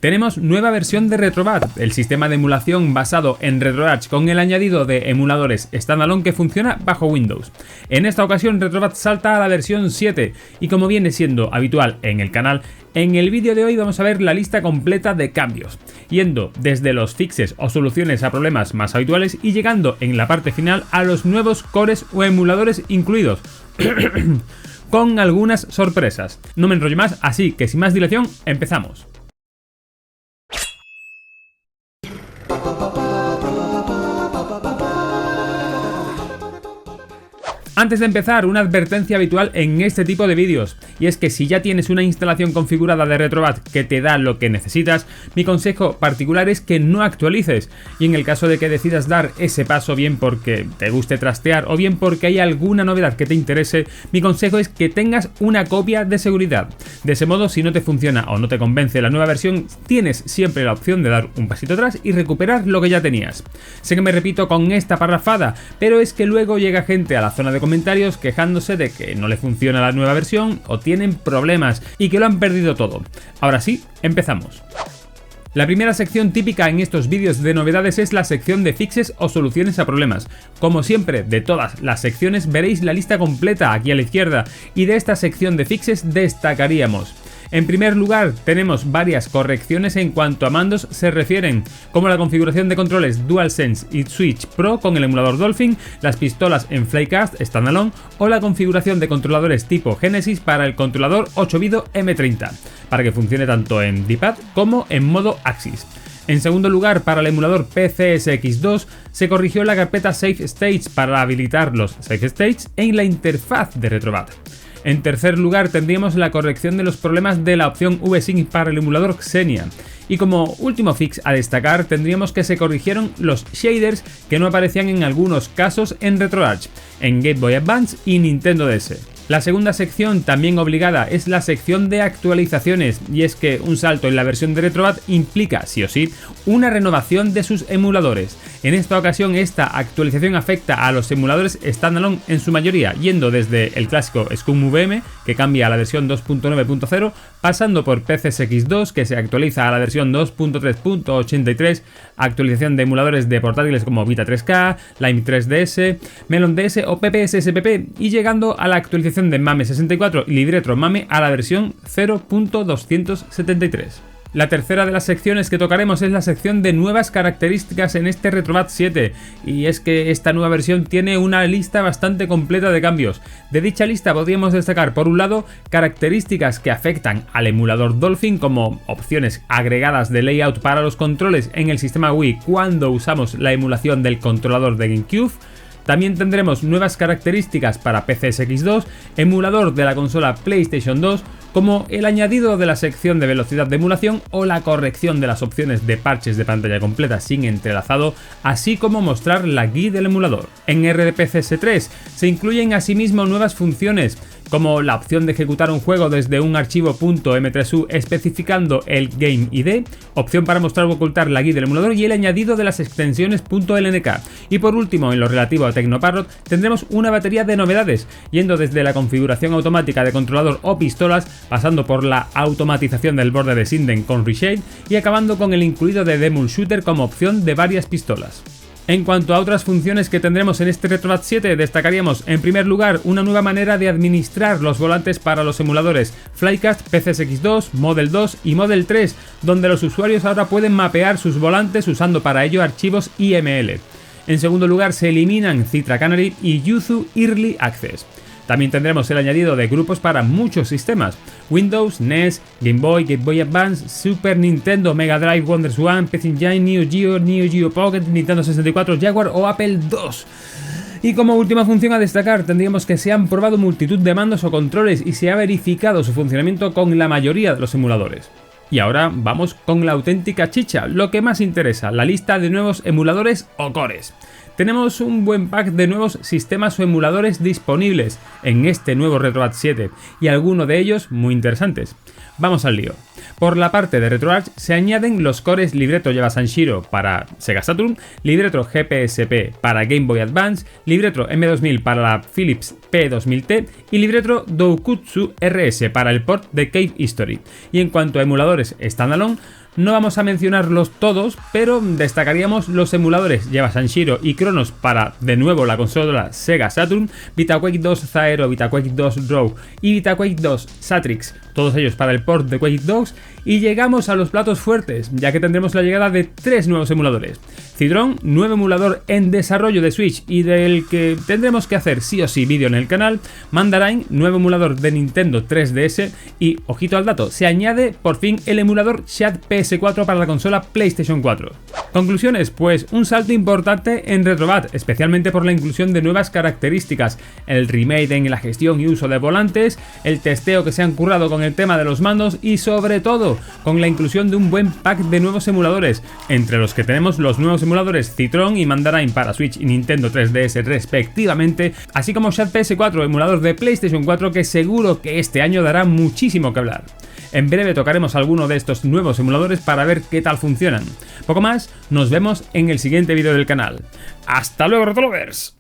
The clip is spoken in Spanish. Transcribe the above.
Tenemos nueva versión de RetroBat, el sistema de emulación basado en RetroArch con el añadido de emuladores standalone que funciona bajo Windows. En esta ocasión RetroBat salta a la versión 7 y como viene siendo habitual en el canal, en el vídeo de hoy vamos a ver la lista completa de cambios, yendo desde los fixes o soluciones a problemas más habituales y llegando en la parte final a los nuevos cores o emuladores incluidos. Con algunas sorpresas. No me enrollo más, así que sin más dilación, empezamos. Antes de empezar, una advertencia habitual en este tipo de vídeos, y es que si ya tienes una instalación configurada de RetroBat que te da lo que necesitas, mi consejo particular es que no actualices, y en el caso de que decidas dar ese paso, bien porque te guste trastear o bien porque hay alguna novedad que te interese, mi consejo es que tengas una copia de seguridad. De ese modo, si no te funciona o no te convence la nueva versión, tienes siempre la opción de dar un pasito atrás y recuperar lo que ya tenías. Sé que me repito con esta parrafada, pero es que luego llega gente a la zona de comentarios quejándose de que no le funciona la nueva versión o tienen problemas y que lo han perdido todo. Ahora sí, empezamos. La primera sección típica en estos vídeos de novedades es la sección de fixes o soluciones a problemas. Como siempre, de todas las secciones veréis la lista completa aquí a la izquierda y de esta sección de fixes destacaríamos. En primer lugar, tenemos varias correcciones en cuanto a mandos se refieren, como la configuración de controles DualSense y Switch Pro con el emulador Dolphin, las pistolas en Flycast standalone o la configuración de controladores tipo Genesis para el controlador 8-Bido M30, para que funcione tanto en D-pad como en modo Axis. En segundo lugar, para el emulador PCSX2 se corrigió la carpeta Save States para habilitar los Save States en la interfaz de RetroBat. En tercer lugar, tendríamos la corrección de los problemas de la opción VSync para el emulador Xenia. Y como último fix a destacar, tendríamos que se corrigieron los shaders que no aparecían en algunos casos en RetroArch, en Game Boy Advance y Nintendo DS. La segunda sección, también obligada, es la sección de actualizaciones, y es que un salto en la versión de RetroBat implica, sí o sí, una renovación de sus emuladores. En esta ocasión, esta actualización afecta a los emuladores standalone en su mayoría, yendo desde el clásico ScumVM, que cambia a la versión 2.9.0, pasando por PCSX2, que se actualiza a la versión 2.3.83, actualización de emuladores de portátiles como Vita 3K, Lime 3DS, Melon DS o PPSSPP, y llegando a la actualización de MAME64 y Libretro MAME a la versión 0.273. La tercera de las secciones que tocaremos es la sección de nuevas características en este RetroBat 7, y es que esta nueva versión tiene una lista bastante completa de cambios. De dicha lista podríamos destacar, por un lado, características que afectan al emulador Dolphin, como opciones agregadas de layout para los controles en el sistema Wii cuando usamos la emulación del controlador de GameCube. También tendremos nuevas características para PCSX2, emulador de la consola PlayStation 2, como el añadido de la sección de velocidad de emulación o la corrección de las opciones de parches de pantalla completa sin entrelazado, así como mostrar la GUI del emulador. En RDPCS3 se incluyen asimismo nuevas funciones, como la opción de ejecutar un juego desde un archivo .m3u especificando el Game ID, opción para mostrar o ocultar la GUI del emulador y el añadido de las extensiones .lnk. Y por último, en lo relativo a Technoparrot, tendremos una batería de novedades, yendo desde la configuración automática de controlador o pistolas, pasando por la automatización del borde de Sinden con Reshade y acabando con el incluido de Demon Shooter como opción de varias pistolas. En cuanto a otras funciones que tendremos en este RetroBat 7, destacaríamos en primer lugar una nueva manera de administrar los volantes para los emuladores Flycast, PCSX2, Model 2 y Model 3, donde los usuarios ahora pueden mapear sus volantes usando para ello archivos IML. En segundo lugar, se eliminan Citra Canary y Yuzu Early Access. También tendremos el añadido de grupos para muchos sistemas: Windows, NES, Game Boy Advance, Super Nintendo, Mega Drive, WonderSwan, PC Engine, Neo Geo Pocket, Nintendo 64, Jaguar o Apple II. Y como última función a destacar, tendríamos que se han probado multitud de mandos o controles y se ha verificado su funcionamiento con la mayoría de los emuladores. Y ahora vamos con la auténtica chicha, lo que más interesa, la lista de nuevos emuladores o cores. Tenemos un buen pack de nuevos sistemas o emuladores disponibles en este nuevo RetroBat 7 y algunos de ellos muy interesantes. Vamos al lío. Por la parte de RetroArch se añaden los cores Libretto Jeva Sanshiro para Sega Saturn, Libretto GPSP para Game Boy Advance, Libretto M2000 para la Philips P2000T y Libretto Doukutsu RS para el port de Cave History. Y en cuanto a emuladores standalone, no vamos a mencionarlos todos, pero destacaríamos los emuladores Jeva Sanshiro y Chronos para, de nuevo, la consola Sega Saturn, VitaQuake 2 Zaero, VitaQuake 2 Draw y VitaQuake 2 Satrix, todos ellos para el port de Quake 2, y llegamos a los platos fuertes, ya que tendremos la llegada de 3 nuevos emuladores. Citron, nuevo emulador en desarrollo de Switch y del que tendremos que hacer sí o sí vídeo en el canal. Mandarin, nuevo emulador de Nintendo 3DS y, ojito al dato, se añade por fin el emulador Shad PS4 para la consola PlayStation 4. Conclusiones, pues un salto importante en RetroBat, especialmente por la inclusión de nuevas características, el remake en la gestión y uso de volantes, el testeo que se han currado con el tema de los mandos y sobre todo con la inclusión de un buen pack de nuevos emuladores, entre los que tenemos los nuevos emuladores Citron y Mandarin para Switch y Nintendo 3DS respectivamente, así como Shad PS4, emulador de PlayStation 4 que seguro que este año dará muchísimo que hablar. En breve tocaremos alguno de estos nuevos emuladores para ver qué tal funcionan. Poco más, nos vemos en el siguiente vídeo del canal. ¡Hasta luego, Retrolovers!